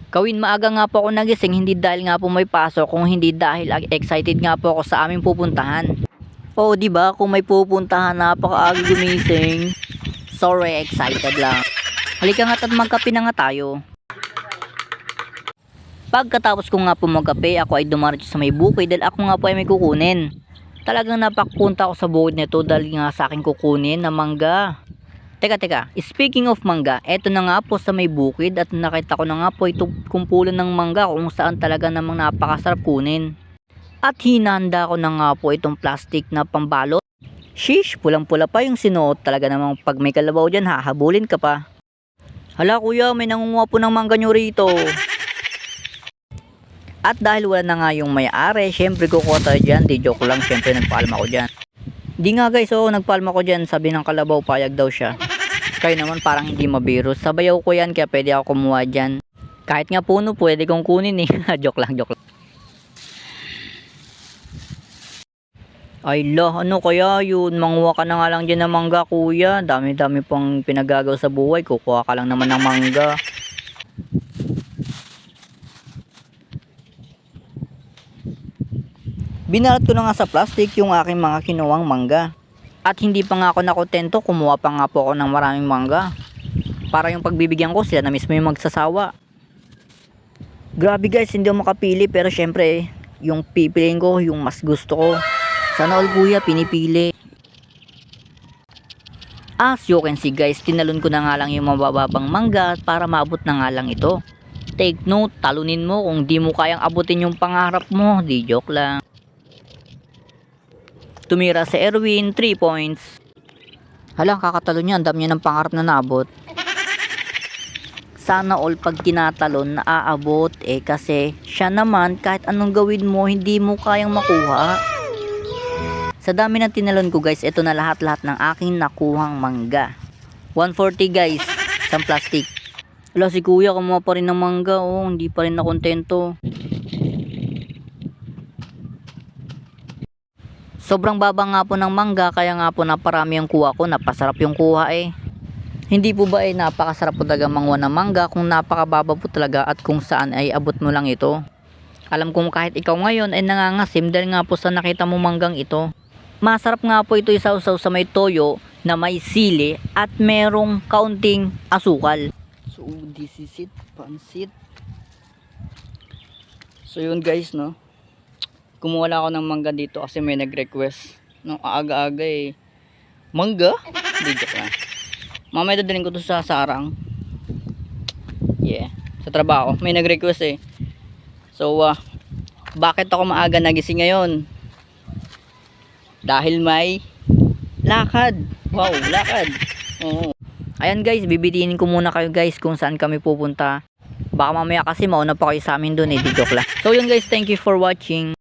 Kawin maaga nga po ako nagising, hindi dahil nga po may pasok, kung hindi dahil excited nga po ako sa aming pupuntahan. Oo, di ba? Kung may pupuntahan, napakaaga gumising. Sorry, excited lang. Halika nga't at magkape na nga tayo. Pagkatapos ko nga po magkape, ako ay dumaretso sa may bukid dahil ako nga po ay may kukunin. Talagang napapunta ako sa bukid nito dahil nga sa akin kukunin na mangga. Teka, speaking of mangga, eto na nga po sa may bukid at nakita ko na nga po itong kumpulan ng mangga kung saan talaga namang napakasarap kunin. At hinanda ko na nga po itong plastic na pambalot. Sheesh, pulang-pula pa yung sinuot, talaga namang pag may kalabaw dyan hahabulin ka pa. Hala kuya, may nangunguha po ng mangga nyo rito. At dahil wala na nga yung may-ari, syempre kukuha tayo dyan, di joke lang, syempre nagpaalma ko dyan. Di nga guys, nagpalma ko dyan, sabi ng kalabaw payag daw siya. Kayo naman parang hindi mabiro, sabayaw ko yan kaya pwede ako kumuha dyan. Kahit nga puno pwede kong kunin eh. Joke lang. Ay lah, ano kaya yun, manguha ka na nga lang dyan ng mangga kuya. Dami-dami pang pinagagaw sa buhay, kukuha ka lang naman ng mangga. Binalat ko na nga sa plastic yung aking mga kinuwang mangga. At hindi pa nga ako nakontento, kumuha pa nga po ako ng maraming mangga. Para yung pagbibigyan ko sila na mismo yung magsasawa. Grabe guys, hindi ako makapili pero syempre yung pipiliin ko yung mas gusto ko. Sana all kuya pinipili. As you can see guys, tinalon ko na nga lang yung mabababang mangga para maabot na nga lang ito. Take note, talunin mo kung di mo kayang abutin yung pangarap mo, di joke lang. Tumira si Erwin, 3 points. Hala, kakatalo niya, ang dami niya ng pangarap na naabot. Sana all pag tinatalon na aabot kasi siya naman kahit anong gawin mo hindi mo kayang makuha. Sa dami ng tinalon ko guys, ito na lahat-lahat ng aking nakuhang mangga. 140 guys, isang plastic. Wala si kuya, kumuha pa rin ng mangga, hindi pa rin nakontento. Sobrang baba nga po ng mangga kaya nga po naparami yung kuha ko, napasarap yung kuha eh. Hindi po ba napakasarap po talaga manguha ng mangga kung napakababa po talaga at kung saan ay abot mo lang ito. Alam kong kahit ikaw ngayon ay nangangasim dahil nga po sa nakita mo manggang ito. Masarap nga po ito isawsaw sa may toyo na may sili at merong kaunting asukal. So this is it, pansit. So yun guys no. Kumuha lang ako ng mangga dito kasi may nag-request nung aga-aga eh. Mangga? Dito ka. Mamaya dadalhin ko to sa sarang. Yeah. Sa trabaho. May nag-request eh. So, bakit ako maaga nagising ngayon? Dahil may lakad. Wow, lakad. Oo. Ayan guys, bibitiin ko muna kayo guys kung saan kami pupunta. Baka mamaya kasi mauna pa kayo sa amin dun eh. Di joke lang. So yun guys, thank you for watching.